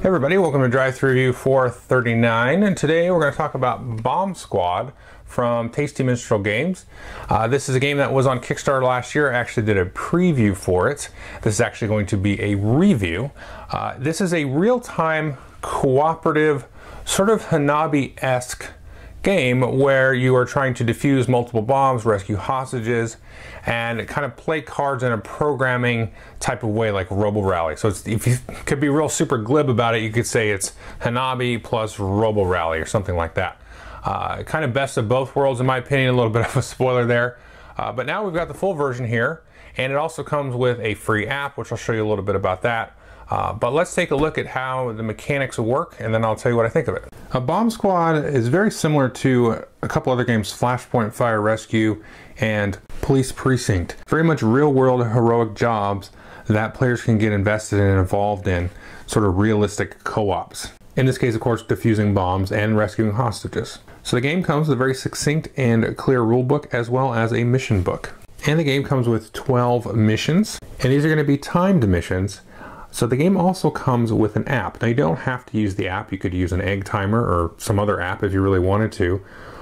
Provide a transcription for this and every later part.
Everybody, welcome to Drive-Thru Review 439, and today we're going to talk about Bomb Squad from Tasty Minstrel Games. This is a game that was on Kickstarter last year. I actually did a preview for it. This is actually going to be a review. This is a real-time cooperative, sort of Hanabi-esque game where you are trying to defuse multiple bombs, rescue hostages, and kind of play cards in a programming type of way like Robo Rally. So if you could be real super glib about it, you could say it's Hanabi plus Robo Rally or something like that. Kind of best of both worlds in my opinion, a little bit of a spoiler there. But now we've got the full version here, and it also comes with a free app, which I'll show you a little bit about that. But let's take a look at how the mechanics work, and then I'll tell you what I think of it. Bomb Squad is very similar to a couple other games, Flashpoint Fire Rescue and Police Precinct. Very much real-world heroic jobs that players can get invested in and involved in, sort of realistic co-ops. In this case, of course, defusing bombs and rescuing hostages. So the game comes with a very succinct and clear rule book, as well as a mission book. And the game comes with 12 missions, and these are going to be timed missions. So the game also comes with an app. Now you don't have to use the app. You could use an egg timer or some other app if you really wanted to.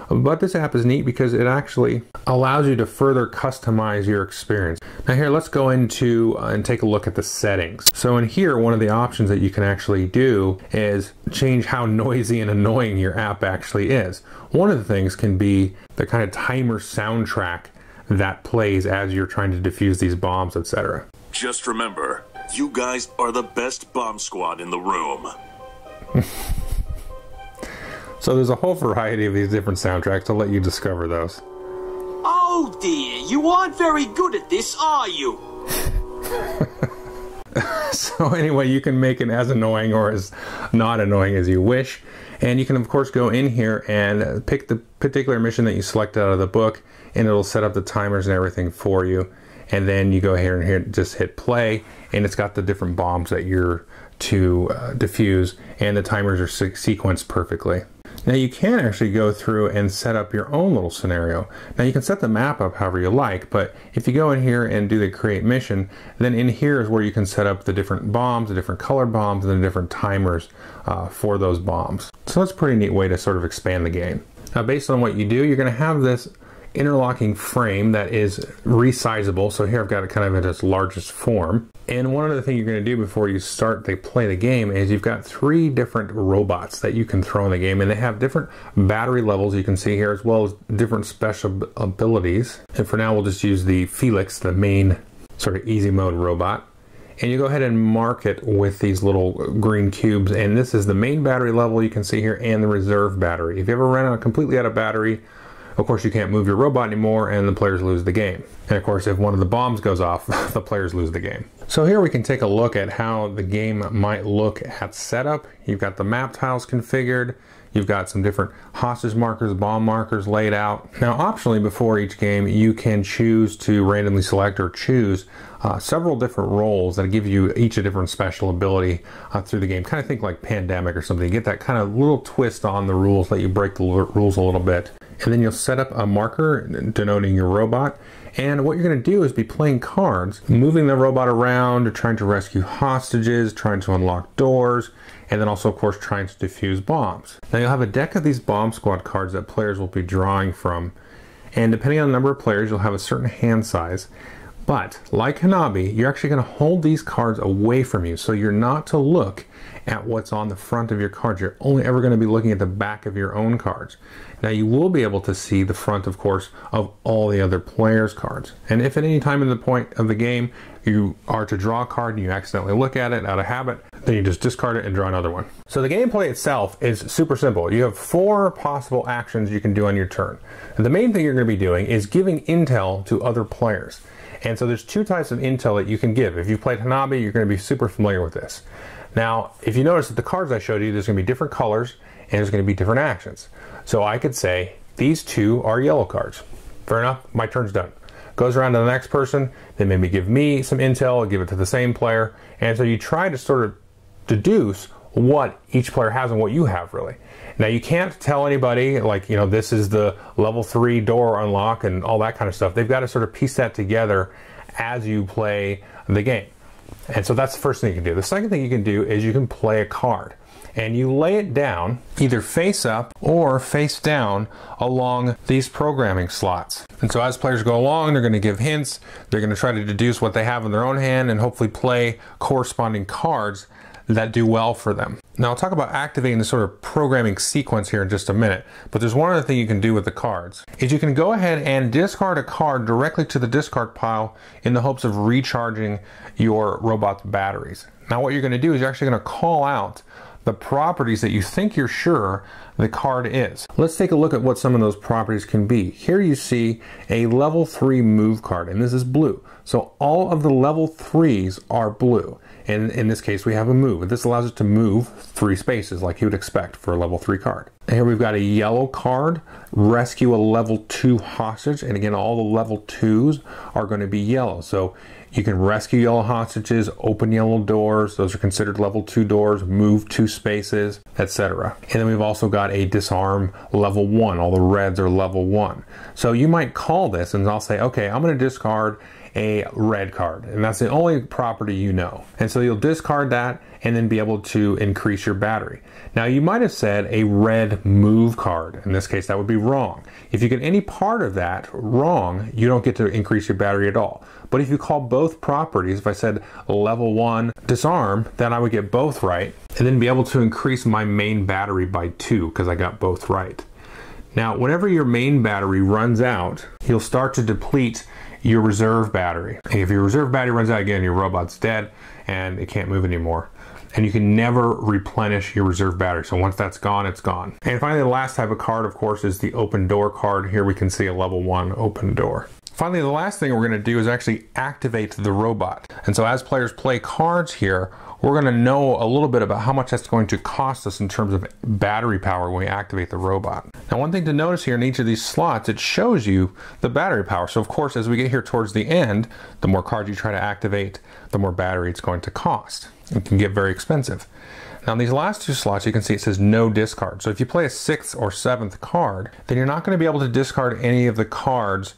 But this app is neat because it actually allows you to further customize your experience. Now here, let's go into and take a look at the settings. So in here, one of the options that you can actually do is change how noisy and annoying your app actually is. One of the things can be the kind of timer soundtrack that plays as you're trying to defuse these bombs, etc. Just remember, you guys are the best bomb squad in the room. So there's a whole variety of these different soundtracks. I'll let you discover those. Oh dear, you aren't very good at this, are you? So anyway, you can make it as annoying or as not annoying as you wish. And you can of course go in here and pick the particular mission that you select out of the book, and it'll set up the timers and everything for you. And then you go here and just hit play, and it's got the different bombs that you're to defuse, and the timers are sequenced perfectly. Now you can actually go through and set up your own little scenario. Now you can set the map up however you like, but if you go in here and do the create mission, then in here is where you can set up the different bombs, the different color bombs, and the different timers for those bombs. So that's a pretty neat way to sort of expand the game. Now based on what you do, you're going to have this interlocking frame that is resizable. So here I've got it kind of in its largest form. And one other thing you're going to do before you play the game is you've got 3 different robots that you can throw in the game, and they have different battery levels you can see here, as well as different special abilities. And for now we'll just use the Felix, the main sort of easy mode robot. And you go ahead and mark it with these little green cubes, and this is the main battery level you can see here, and the reserve battery. If you ever run completely out of battery, of course you can't move your robot anymore and the players lose the game. And of course if one of the bombs goes off, the players lose the game. So here we can take a look at how the game might look at setup. You've got the map tiles configured. You've got some different hostage markers, bomb markers laid out. Now optionally before each game you can choose to randomly select or choose several different roles that give you each a different special ability through the game. Kind of think like Pandemic or something. You get that kind of little twist on the rules, let you break the rules a little bit. And then you'll set up a marker denoting your robot. And what you're going to do is be playing cards, moving the robot around, trying to rescue hostages, trying to unlock doors, and then also, of course, trying to defuse bombs. Now you'll have a deck of these Bomb Squad cards that players will be drawing from. And depending on the number of players, you'll have a certain hand size. But like Hanabi, you're actually going to hold these cards away from you. So you're not to look at what's on the front of your cards. You're only ever going to be looking at the back of your own cards. Now you will be able to see the front, of course, of all the other players' cards. And if at any time in the point of the game you are to draw a card and you accidentally look at it out of habit, then you just discard it and draw another one. So the gameplay itself is super simple. You have 4 possible actions you can do on your turn. And the main thing you're going to be doing is giving intel to other players. And so there's 2 types of intel that you can give. If you've played Hanabi, you're going to be super familiar with this. Now, if you notice that the cards I showed you, there's going to be different colors and there's going to be different actions. So I could say, these 2 are yellow cards. Fair enough, my turn's done. Goes around to the next person, they maybe give me some intel, give it to the same player, and so you try to sort of deduce what each player has and what you have really. Now you can't tell anybody like, you know, this is the level 3 door unlock and all that kind of stuff. They've got to sort of piece that together as you play the game. And so that's the first thing you can do. The second thing you can do is you can play a card. And you lay it down either face up or face down along these programming slots. And so as players go along, they're going to give hints, they're going to try to deduce what they have in their own hand and hopefully play corresponding cards that do well for them. Now I'll talk about activating the sort of programming sequence here in just a minute, but there's one other thing you can do with the cards, is you can go ahead and discard a card directly to the discard pile in the hopes of recharging your robot's batteries. Now what you're going to do is you're actually going to call out the properties that you think you're sure the card is. Let's take a look at what some of those properties can be. Here you see a level 3 move card, and this is blue. So all of the level 3s are blue. And in this case, we have a move. This allows us to move 3 spaces like you would expect for a level 3 card. And here we've got a yellow card, rescue a level 2 hostage. And again, all the level 2s are going to be yellow. So you can rescue yellow hostages, open yellow doors. Those are considered level 2 doors, move 2 spaces, etc. And then we've also got a disarm level 1. All the reds are level 1. So you might call this and I'll say, okay, I'm going to discard a red card, and that's the only property you know. And so you'll discard that and then be able to increase your battery. Now you might have said a red move card. In this case, that would be wrong. If you get any part of that wrong, you don't get to increase your battery at all. But if you call both properties, if I said level 1 disarm, then I would get both right and then be able to increase my main battery by 2 because I got both right. Now, whenever your main battery runs out, you'll start to deplete your reserve battery. If your reserve battery runs out again, your robot's dead and it can't move anymore. And you can never replenish your reserve battery. So once that's gone, it's gone. And finally, the last type of card, of course, is the open door card. Here we can see a level 1 open door. Finally, the last thing we're going to do is actually activate the robot. And so as players play cards here, we're going to know a little bit about how much that's going to cost us in terms of battery power when we activate the robot. Now, one thing to notice here in each of these slots, it shows you the battery power. So of course, as we get here towards the end, the more cards you try to activate, the more battery it's going to cost. It can get very expensive. Now in these last 2 slots, you can see it says no discard. So if you play a 6th or 7th card, then you're not going to be able to discard any of the cards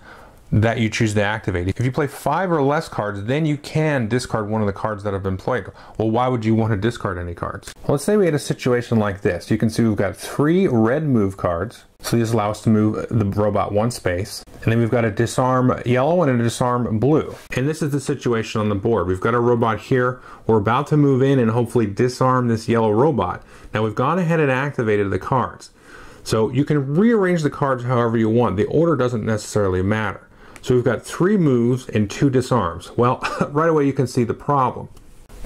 that you choose to activate. If you play 5 or less cards, then you can discard one of the cards that have been played. Well, why would you want to discard any cards? Well, let's say we had a situation like this. You can see we've got 3 red move cards. So these allow us to move the robot 1 space. And then we've got a disarm yellow and a disarm blue. And this is the situation on the board. We've got a robot here. We're about to move in and hopefully disarm this yellow robot. Now we've gone ahead and activated the cards. So you can rearrange the cards however you want. The order doesn't necessarily matter. So we've got 3 moves and 2 disarms. Well, right away you can see the problem.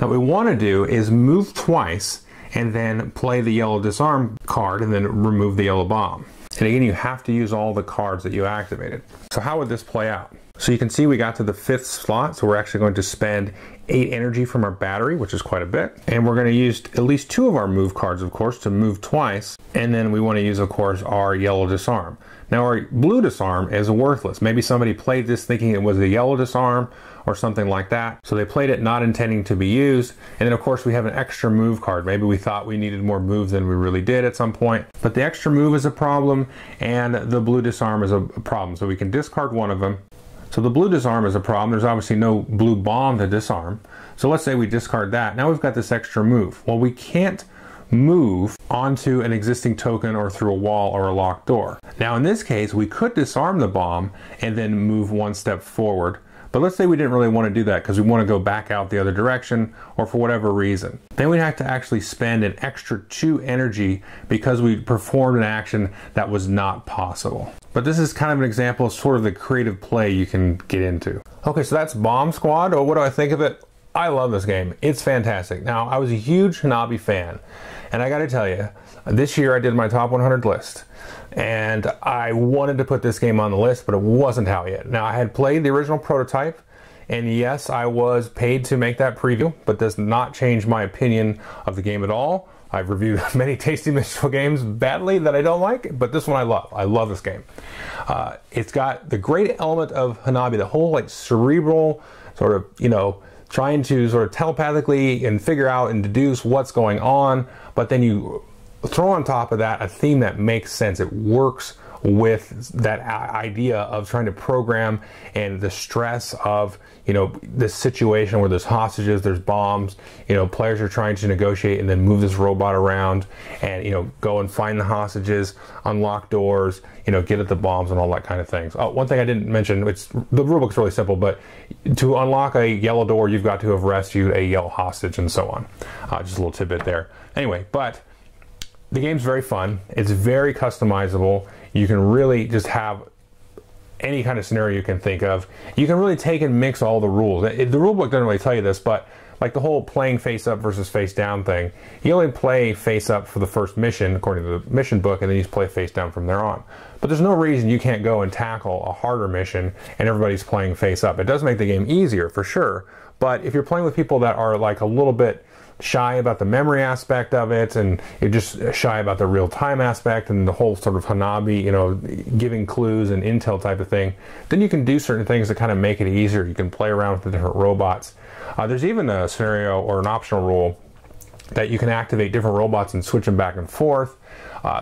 Now what we want to do is move twice and then play the yellow disarm card and then remove the yellow bomb. And again, you have to use all the cards that you activated. So how would this play out? So you can see we got to the 5th slot, so we're actually going to spend 8 energy from our battery, which is quite a bit. And we're going to use at least 2 of our move cards, of course, to move twice. And then we want to use, of course, our yellow disarm. Now our blue disarm is worthless. Maybe somebody played this thinking it was a yellow disarm or something like that. So they played it not intending to be used. And then of course we have an extra move card. Maybe we thought we needed more moves than we really did at some point. But the extra move is a problem and the blue disarm is a problem. So we can discard one of them. So the blue disarm is a problem. There's obviously no blue bomb to disarm. So let's say we discard that. Now we've got this extra move. Well, we can't move onto an existing token or through a wall or a locked door. Now in this case, we could disarm the bomb and then move 1 step forward. But let's say we didn't really want to do that because we want to go back out the other direction or for whatever reason. Then we'd have to actually spend an extra 2 energy because we performed an action that was not possible. But this is kind of an example of sort of the creative play you can get into. Okay, so that's Bomb Squad. What do I think of it? I love this game. It's fantastic. Now, I was a huge Hanabi fan, and I got to tell you, this year I did my top 100 list, and I wanted to put this game on the list, but it wasn't out yet. Now, I had played the original prototype, and yes, I was paid to make that preview, but does not change my opinion of the game at all. I've reviewed many Tasty Mystical games badly that I don't like, but this one I love. I love this game. It's got the great element of Hanabi, the whole like cerebral sort of, you know, trying to sort of telepathically and figure out and deduce what's going on, but then you throw on top of that a theme that makes sense. It works with that idea of trying to program and the stress of, you know, this situation where there's hostages, there's bombs, you know, players are trying to negotiate and then move this robot around and, you know, go and find the hostages, unlock doors, you know, get at the bombs and all that kind of things. Oh, one thing I didn't mention, the rulebook's really simple, but to unlock a yellow door, you've got to have rescued a yellow hostage and so on. Just a little tidbit there. Anyway, but the game's very fun. It's very customizable. You can really just have any kind of scenario you can think of. You can really take and mix all the rules. The rulebook doesn't really tell you this, but like the whole playing face up versus face down thing, you only play face up for the first mission according to the mission book, and then you play face down from there on. But there's no reason you can't go and tackle a harder mission and everybody's playing face up. It does make the game easier for sure, but if you're playing with people that are like a little bit shy about the memory aspect of it, and you're just shy about the real-time aspect and the whole sort of Hanabi, you know, giving clues and intel type of thing, then you can do certain things that kind of make it easier. You can play around with the different robots. There's even a scenario or an optional rule that you can activate different robots and switch them back and forth.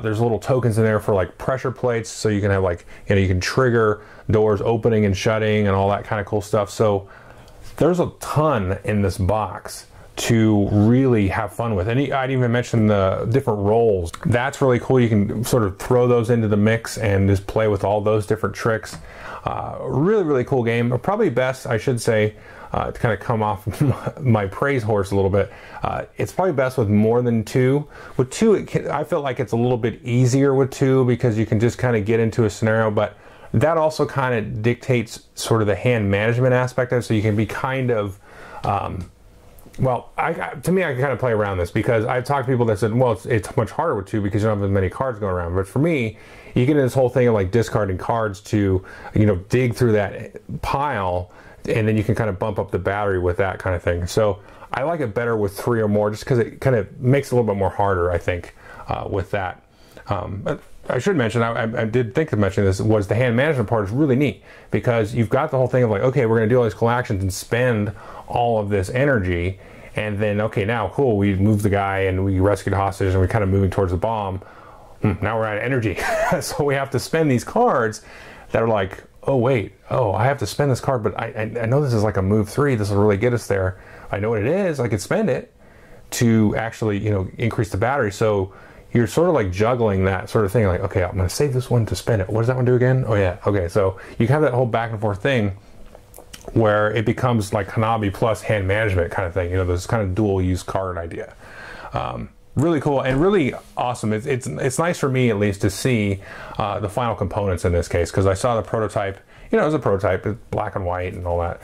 There's little tokens in there for like pressure plates, so you can have like, you know, you can trigger doors opening and shutting and all that kind of cool stuff. So there's a ton in this box to really have fun with. And I'd even mentioned the different roles. That's really cool. You can sort of throw those into the mix and just play with all those different tricks. Really, really cool game. Probably best, I should say, to kind of come off my praise horse a little bit, it's probably best with more than two. With two, I feel like it's a little bit easier with two because you can just kind of get into a scenario, but that also kind of dictates sort of the hand management aspect of it, so you can be kind of well, to me, I can kind of play around this because I've talked to people that said, well, it's much harder with two because you don't have as many cards going around. But for me, you get into this whole thing of like discarding cards to, you know, dig through that pile, and then you can kind of bump up the battery with that kind of thing. So I like it better with three or more just because it kind of makes it a little bit more harder, I think, with that. I should mention, I did think of mentioning this, was the hand management part is really neat because you've got the whole thing of like, okay, we're going to do all these cool actions and spend all of this energy, and then, okay, now, cool, we moved the guy and we rescued hostages and we're kind of moving towards the bomb. Now we're out of energy. So we have to spend these cards that are like, oh, wait, oh, I have to spend this card, but I know this is like a move 3. This will really get us there. I know what it is. I could spend it to actually, you know, increase the battery. So you're sort of like juggling that sort of thing. Like, okay, I'm going to save this one to spend it. What does that one do again? Oh, yeah. Okay, so you have that whole back and forth thing where it becomes like Hanabi plus hand management kind of thing. You know, this kind of dual use card idea. Really cool and really awesome. It's nice for me at least to see the final components in this case, because I saw the prototype. You know, it was a prototype, it's black and white and all that.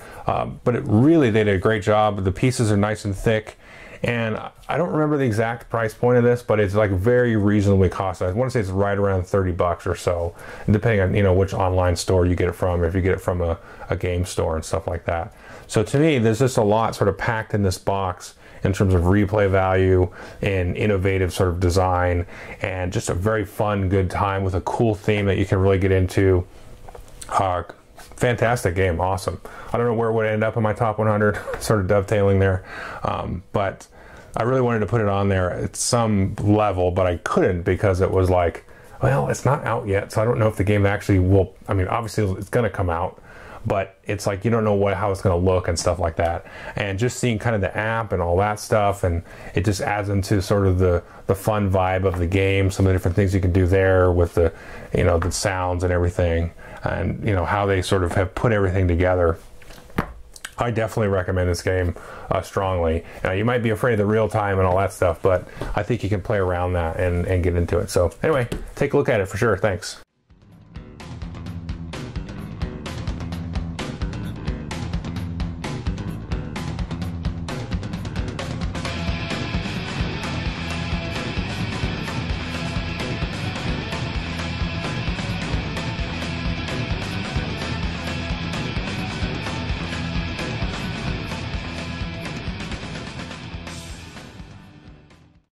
But they did a great job. The pieces are nice and thick. And I don't remember the exact price point of this, but it's like very reasonably cost. I want to say it's right around $30 or so, depending on, you know, which online store you get it from, if you get it from a game store and stuff like that. So to me, there's just a lot sort of packed in this box in terms of replay value and innovative sort of design, and just a very fun, good time with a cool theme that you can really get into. Fantastic game, awesome. I don't know where it would end up in my top 100, sort of dovetailing there, but I really wanted to put it on there at some level, but I couldn't because it was like, well, it's not out yet, so I don't know if the game actually will. I mean, obviously it's going to come out, but it's like you don't know how it's going to look and stuff like that. And just seeing kind of the app and all that stuff, and it just adds into sort of the fun vibe of the game. Some of the different things you can do there with the, you know, the sounds and everything, and you know how they sort of have put everything together. I definitely recommend this game strongly. Now, you might be afraid of the real time and all that stuff, but I think you can play around that and get into it. So anyway, take a look at it for sure. Thanks.